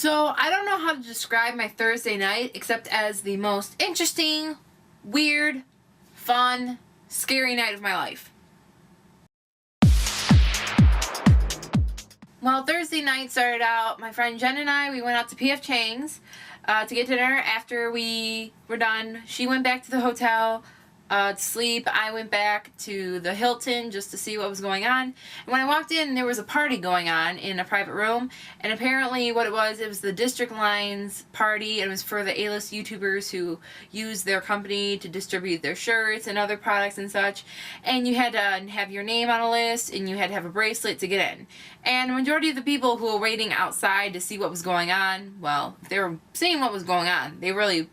So I don't know how to describe my Thursday night except as the most interesting, weird, fun, scary night of my life. Well, Thursday night started out, my friend Jen and I, we went out to P.F. Chang's to get dinner. After we were done, she went back to the hotel to sleep. I went back to the Hilton just to see what was going on. And when I walked in, there was a party going on in a private room. And apparently what it was the District Lines party. It was for the A-list YouTubers who use their company to distribute their shirts and other products and such. And you had to have your name on a list, and you had to have a bracelet to get in. And the majority of the people who were waiting outside to see what was going on, well, if they were seeing what was going on, they really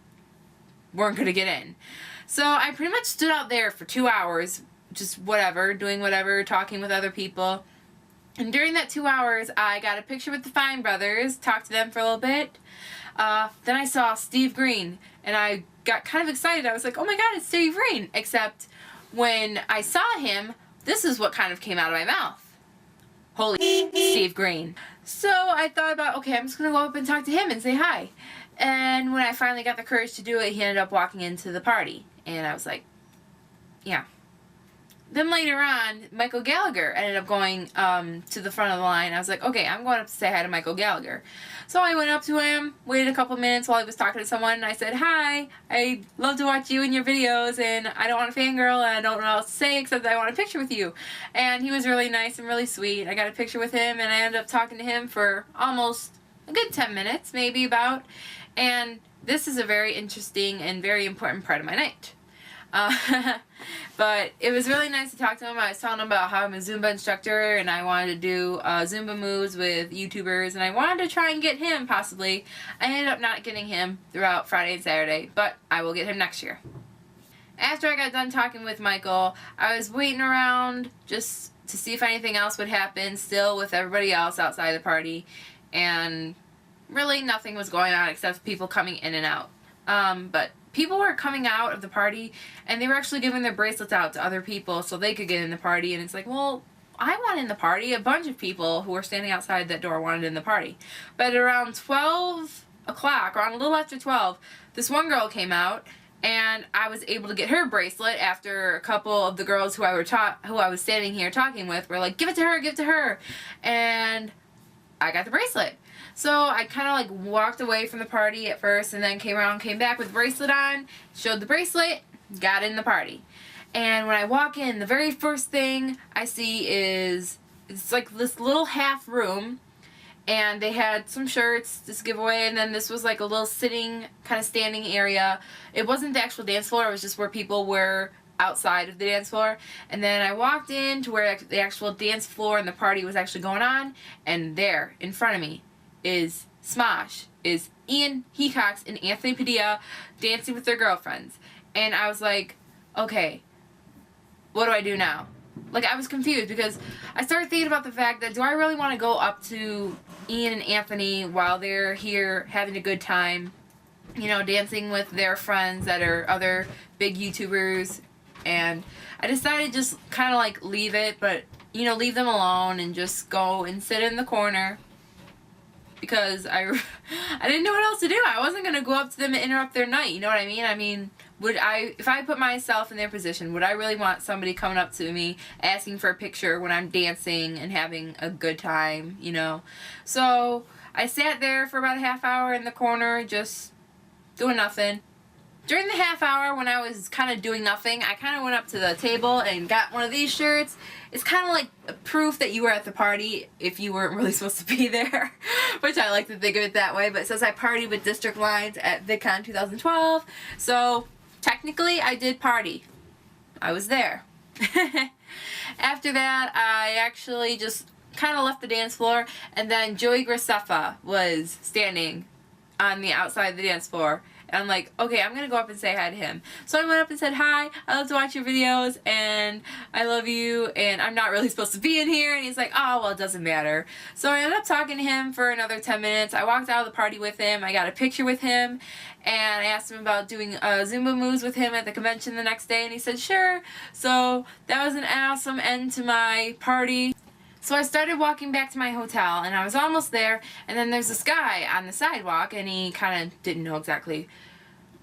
weren't going to get in. So I pretty much stood out there for 2 hours, just whatever, doing whatever, talking with other people. And during that 2 hours, I got a picture with the Fine Brothers, talked to them for a little bit. Then I saw Steve Green, and I got kind of excited. I was like, oh my god, it's Steve Green. Except when I saw him, this is what kind of came out of my mouth. Holy Steve Green. So I thought about, okay, I'm just going to go up and talk to him and say hi. And when I finally got the courage to do it, he ended up walking into the party. And I was like, yeah. Then later on, Michael Gallagher ended up going to the front of the line. I was like, okay, I'm going up to say hi to Michael Gallagher. So I went up to him, waited a couple minutes while I was talking to someone, and I said, hi, I love to watch you and your videos, and I don't want to fangirl, and I don't know what else to say except that I want a picture with you. And he was really nice and really sweet. I got a picture with him, and I ended up talking to him for almost a good 10 minutes, maybe about. And this is a very interesting and very important part of my night. But it was really nice to talk to him. I was telling him about how I'm a Zumba instructor and I wanted to do Zumba moves with YouTubers, and I wanted to try and get him possibly. I ended up not getting him throughout Friday and Saturday, but I will get him next year. After I got done talking with Michael, I was waiting around just to see if anything else would happen, still with everybody else outside the party, and really nothing was going on except people coming in and out. But people were coming out of the party, and they were actually giving their bracelets out to other people so they could get in the party. And it's like, well, I want in the party. A bunch of people who were standing outside that door wanted in the party. But around 12 o'clock, around a little after 12, this one girl came out, and I was able to get her bracelet after a couple of the girls who I was standing here talking with were like, give it to her, give it to her. And I got the bracelet. So I kind of like walked away from the party at first, and then came around, came back with the bracelet on, showed the bracelet, got in the party. And when I walk in, the very first thing I see is, it's like this little half room, and they had some shirts to give away, and then this was like a little sitting, kind of standing area. It wasn't the actual dance floor, it was just where people were outside of the dance floor. And then I walked in to where the actual dance floor and the party was actually going on, and there, in front of me, is Smosh, is Ian Hecox and Anthony Padilla dancing with their girlfriends. And I was like, okay, what do I do now? Like, I was confused because I started thinking about the fact that, do I really want to go up to Ian and Anthony while they're here having a good time, you know, dancing with their friends that are other big YouTubers? And I decided just kind of like leave it, but, you know, leave them alone and just go and sit in the corner. Because I didn't know what else to do. I wasn't going to go up to them and interrupt their night, you know what I mean? I mean, if I put myself in their position, would I really want somebody coming up to me asking for a picture when I'm dancing and having a good time, you know? So I sat there for about a half hour in the corner, just doing nothing. During the half hour when I was kind of doing nothing, I kind of went up to the table and got one of these shirts. It's kind of like proof that you were at the party if you weren't really supposed to be there, which I like to think of it that way. But it says I partied with District Lines at VidCon 2012. So technically I did party. I was there. After that, I actually just kind of left the dance floor, and then Joey Graceffa was standing on the outside of the dance floor. And I'm like, okay, I'm going to go up and say hi to him. So I went up and said, hi, I love to watch your videos, and I love you, and I'm not really supposed to be in here. And he's like, oh, well, it doesn't matter. So I ended up talking to him for another 10 minutes. I walked out of the party with him. I got a picture with him, and I asked him about doing Zumba moves with him at the convention the next day, and he said, sure. So that was an awesome end to my party. So I started walking back to my hotel, and I was almost there, and then there's this guy on the sidewalk, and he kind of didn't know exactly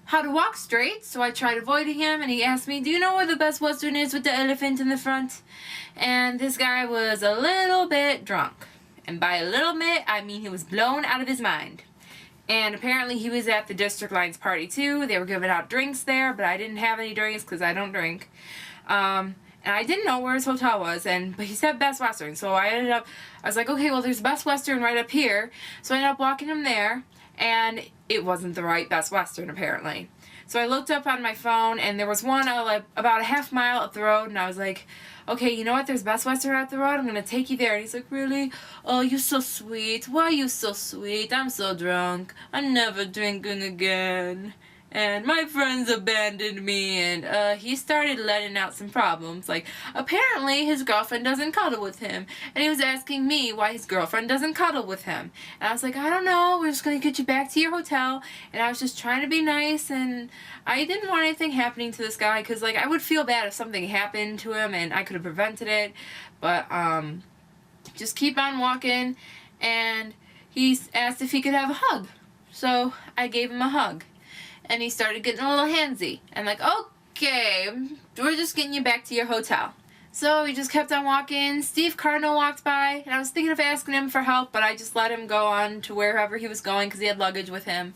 how to walk straight, so I tried avoiding him, and he asked me, do you know where the Best Western is with the elephant in the front? And this guy was a little bit drunk. And by a little bit, I mean he was blown out of his mind. And apparently he was at the District Lions party too. They were giving out drinks there, but I didn't have any drinks because I don't drink. And I didn't know where his hotel was, but he said Best Western, so I was like, okay, well there's Best Western right up here. So I ended up walking him there, and it wasn't the right Best Western apparently. So I looked up on my phone, and there was one like about a half mile up the road, and I was like, okay, you know what, there's Best Western up the road, I'm gonna take you there. And he's like, really? Oh, you're so sweet. Why are you so sweet? I'm so drunk. I'm never drinking again. And my friends abandoned me, and he started letting out some problems. Like, apparently his girlfriend doesn't cuddle with him, and he was asking me why his girlfriend doesn't cuddle with him. And I was like, I don't know, we're just gonna get you back to your hotel. And I was just trying to be nice, and I didn't want anything happening to this guy, because like I would feel bad if something happened to him and I could have prevented it. But just keep on walking, and he asked if he could have a hug. So I gave him a hug. And he started getting a little handsy. I'm like, okay, we're just getting you back to your hotel. So we just kept on walking. Steve Cardinal walked by, and I was thinking of asking him for help, but I just let him go on to wherever he was going because he had luggage with him.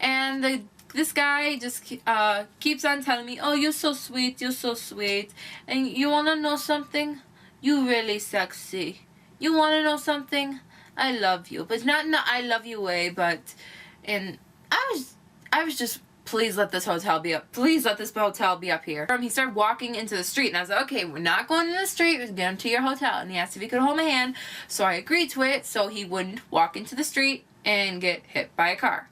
And this guy just keeps on telling me, oh, you're so sweet, you're so sweet. And you want to know something? You really sexy. You want to know something? I love you. But not in the I love you way, but in... I was just... Please let this hotel be up. Please let this hotel be up here. He started walking into the street, and I was like, okay, we're not going to the street. We're going to your hotel. And he asked if he could hold my hand, so I agreed to it, so he wouldn't walk into the street and get hit by a car.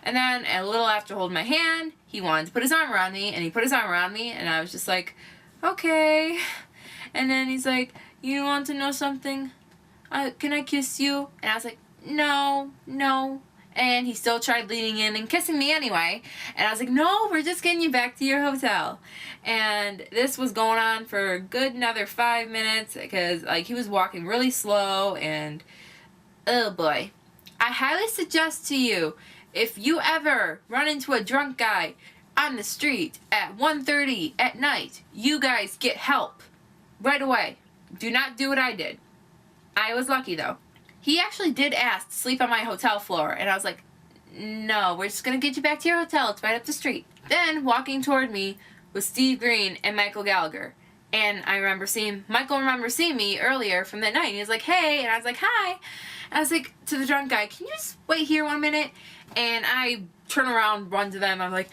And then a little after holding my hand, he wanted to put his arm around me, and he put his arm around me, and I was just like, okay. And then he's like, you want to know something? Can I kiss you? And I was like, no, no. And he still tried leaning in and kissing me anyway. And I was like, no, we're just getting you back to your hotel. And this was going on for a good another 5 minutes because like he was walking really slow, and oh boy. I highly suggest to you, if you ever run into a drunk guy on the street at 1:30 at night, you guys get help right away. Do not do what I did. I was lucky though. He actually did ask to sleep on my hotel floor, and I was like, no, we're just going to get you back to your hotel. It's right up the street. Then, walking toward me was Steve Green and Michael Gallagher. And Michael remembered seeing me earlier from that night. And he was like, hey, and I was like, hi. And I was like, to the drunk guy, can you just wait here 1 minute? And I turn around, run to them. I'm like,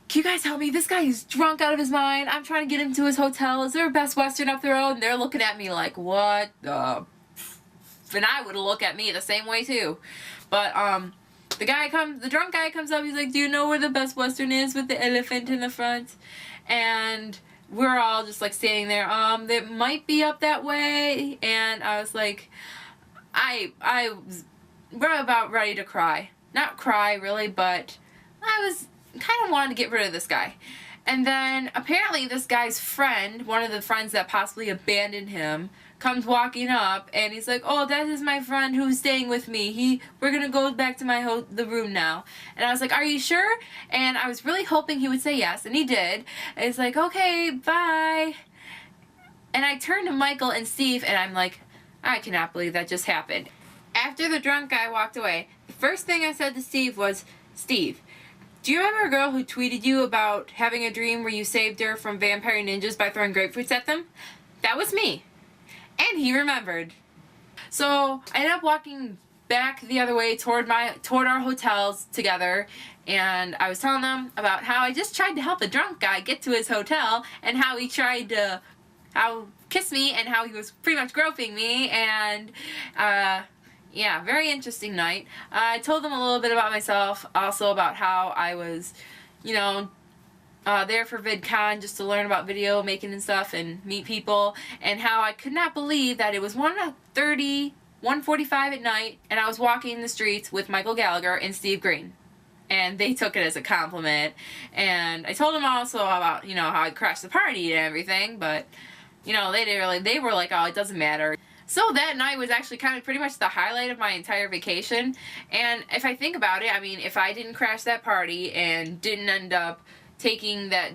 can you guys help me? This guy is drunk out of his mind. I'm trying to get him to his hotel. Is there a Best Western up the road? And they're looking at me like, what the... And I would look at me the same way too. But the drunk guy comes up, he's like, do you know where the Best Western is with the elephant in the front? And we're all just like standing there, it might be up that way. And I was like, we're about ready to cry. Not cry really, but I was kind of wanting to get rid of this guy. And then apparently this guy's friend, one of the friends that possibly abandoned him, comes walking up, and he's like, oh, that is my friend who's staying with me. We're gonna go back to the room now. And I was like, are you sure? And I was really hoping he would say yes, and he did. And it's like, okay, bye. And I turned to Michael and Steve, and I'm like, I cannot believe that just happened. After the drunk guy walked away, the first thing I said to Steve was, Steve, do you remember a girl who tweeted you about having a dream where you saved her from vampire ninjas by throwing grapefruits at them? That was me. And he remembered. So I ended up walking back the other way toward our hotels together, and I was telling them about how I just tried to help a drunk guy get to his hotel, and how he tried to kiss me, and how he was pretty much groping me, and yeah, very interesting night. I told them a little bit about myself, also about how I was, you know, there for VidCon just to learn about video making and stuff and meet people, and how I could not believe that it was 1:30, 1:45 at night, and I was walking the streets with Michael Gallagher and Steve Green. And they took it as a compliment. And I told them also about, you know, how I crashed the party and everything, but, you know, they were like, oh, it doesn't matter. So that night was actually kind of pretty much the highlight of my entire vacation. And if I think about it, I mean, if I didn't crash that party and didn't end up taking that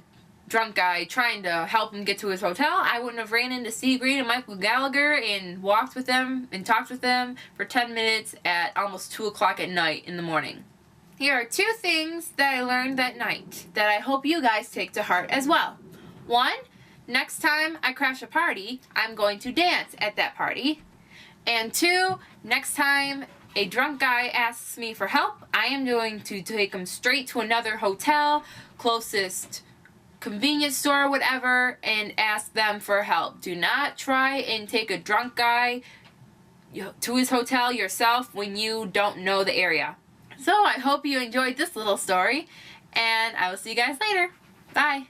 drunk guy trying to help him get to his hotel, I wouldn't have ran into Steve Green and Michael Gallagher and walked with them and talked with them for 10 minutes at almost 2 o'clock at night in the morning. Here are 2 things that I learned that night that I hope you guys take to heart as well. 1, next time I crash a party, I'm going to dance at that party. And 2, next time a drunk guy asks me for help, I am going to take him straight to another hotel, closest convenience store, whatever, and ask them for help. Do not try and take a drunk guy to his hotel yourself when you don't know the area. So I hope you enjoyed this little story, and I will see you guys later. Bye.